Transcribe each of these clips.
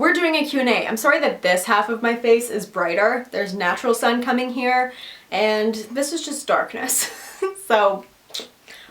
we're doing a Q&A. I'm sorry that this half of my face is brighter. There's natural sun coming here, and this is just darkness. So,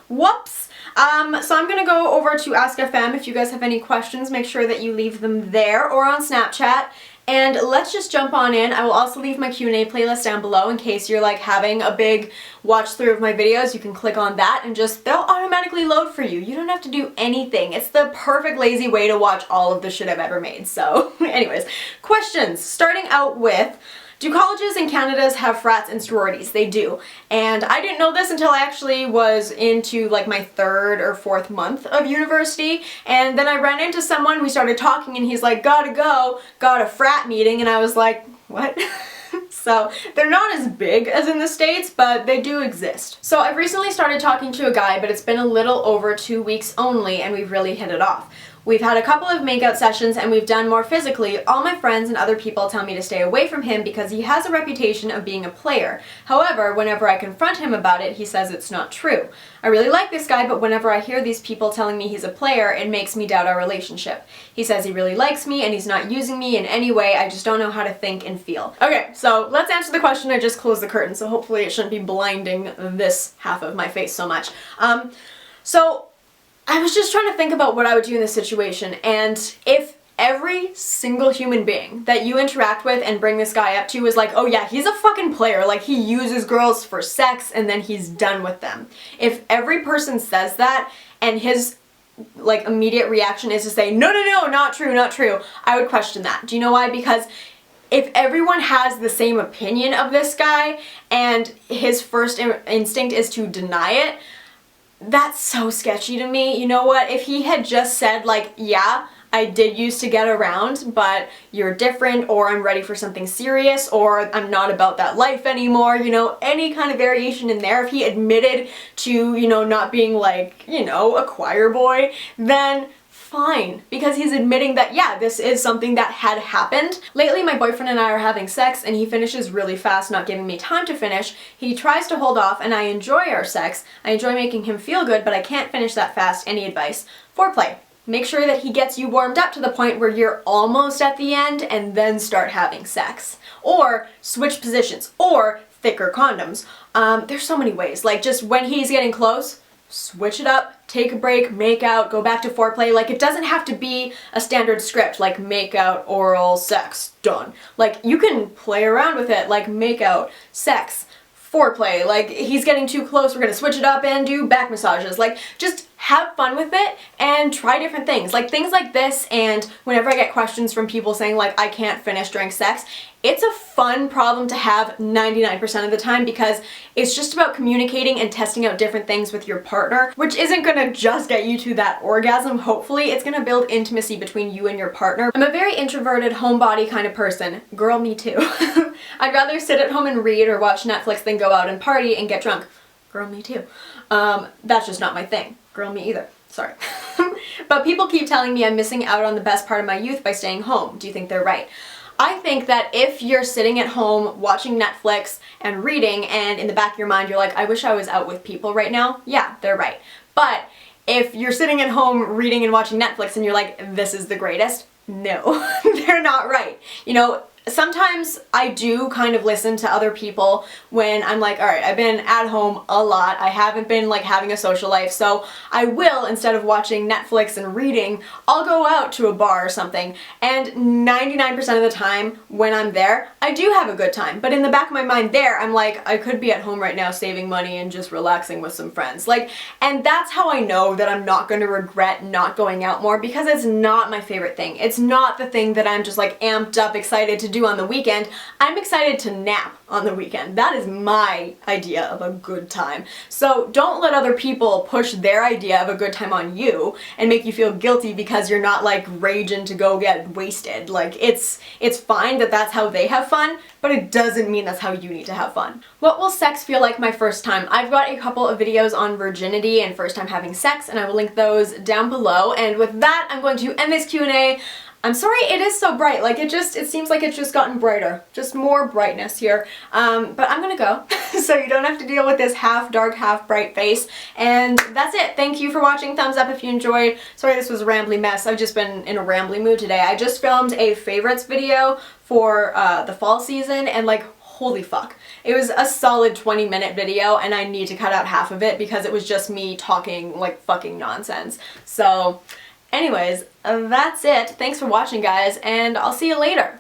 whoops. So I'm gonna go over to Ask FM. If you guys have any questions, make sure that you leave them there or on Snapchat. And let's just jump on in. I will also leave my Q&A playlist down below in case you're like having a big watch through of my videos. You can click on that and just, they'll automatically load for you. You don't have to do anything. It's the perfect lazy way to watch all of the shit I've ever made. So anyways, questions. Starting out with, do colleges in Canada have frats and sororities? They do. And I didn't know this until I actually was into like my 3rd or 4th month of university. And then I ran into someone, we started talking, and he's like, gotta go, got a frat meeting. And I was like, what? So they're not as big as in the States, but they do exist. So I've recently started talking to a guy, but it's been a little over 2 weeks only, and we've really hit it off. We've had a couple of makeout sessions and we've done more physically. All my friends and other people tell me to stay away from him because he has a reputation of being a player. However, whenever I confront him about it, he says it's not true. I really like this guy, but whenever I hear these people telling me he's a player, it makes me doubt our relationship. He says he really likes me and he's not using me in any way. I just don't know how to think and feel. Okay, so let's answer the question. I just closed the curtain, so hopefully it shouldn't be blinding this half of my face so much. So I was just trying to think about what I would do in this situation, and if every single human being that you interact with and bring this guy up to is like, oh yeah, he's a fucking player, like he uses girls for sex and then he's done with them. If every person says that and his like immediate reaction is to say, no, no, no, not true, not true, I would question that. Do you know why? Because if everyone has the same opinion of this guy and his first instinct is to deny it, that's so sketchy to me. You know what? If he had just said like, yeah, I did used to get around, but you're different, or I'm ready for something serious, or I'm not about that life anymore, you know, any kind of variation in there, if he admitted to, you know, not being like, you know, a choir boy, then fine, because he's admitting that, yeah, this is something that had happened. Lately, my boyfriend and I are having sex, and he finishes really fast, not giving me time to finish. He tries to hold off, and I enjoy our sex. I enjoy making him feel good, but I can't finish that fast. Any advice? Foreplay. Make sure that he gets you warmed up to the point where you're almost at the end, and then start having sex. Or switch positions, or thicker condoms. There's so many ways. Like, just when he's getting close, switch it up, take a break, make out, go back to foreplay. Like, it doesn't have to be a standard script, like make out, oral, sex, done. Like, you can play around with it, like make out, sex, foreplay. Like, he's getting too close, we're gonna switch it up and do back massages. Like, just have fun with it and try different things. Like, things like this, and whenever I get questions from people saying like, I can't finish during sex, it's a fun problem to have 99% of the time, because it's just about communicating and testing out different things with your partner, which isn't gonna just get you to that orgasm. Hopefully it's gonna build intimacy between you and your partner. I'm a very introverted, homebody kind of person. Girl, me too. I'd rather sit at home and read or watch Netflix than go out and party and get drunk. Girl, me too. That's just not my thing. Girl, me either. Sorry. But people keep telling me I'm missing out on the best part of my youth by staying home. Do you think they're right? I think that if you're sitting at home watching Netflix and reading, and in the back of your mind you're like, I wish I was out with people right now, yeah, they're right. But if you're sitting at home reading and watching Netflix and you're like, this is the greatest, no, they're not right. You know, sometimes I do kind of listen to other people when I'm like, all right, I've been at home a lot, I haven't been like having a social life, so I will, instead of watching Netflix and reading, I'll go out to a bar or something, and 99% of the time when I'm there, I do have a good time, but in the back of my mind there, I'm like, I could be at home right now saving money and just relaxing with some friends. Like, and that's how I know that I'm not going to regret not going out more, because it's not my favorite thing. It's not the thing that I'm just like amped up, excited to do on the weekend. I'm excited to nap on the weekend. That is my idea of a good time. So don't let other people push their idea of a good time on you and make you feel guilty because you're not like raging to go get wasted. Like, it's fine that that's how they have fun, but it doesn't mean that's how you need to have fun. What will sex feel like my first time? I've got a couple of videos on virginity and first time having sex, and I will link those down below. And with that, I'm going to end this Q&A. I'm sorry it is so bright, like it seems like it's just gotten brighter, just more brightness here. But I'm gonna go, so you don't have to deal with this half dark, half bright face. And that's it. Thank you for watching. Thumbs up if you enjoyed. Sorry this was a rambly mess. I've just been in a rambly mood today. I just filmed a favorites video for the fall season, and like, holy fuck. It was a solid 20-minute video, and I need to cut out half of it because it was just me talking like fucking nonsense. So anyways, that's it. Thanks for watching, guys, and I'll see you later.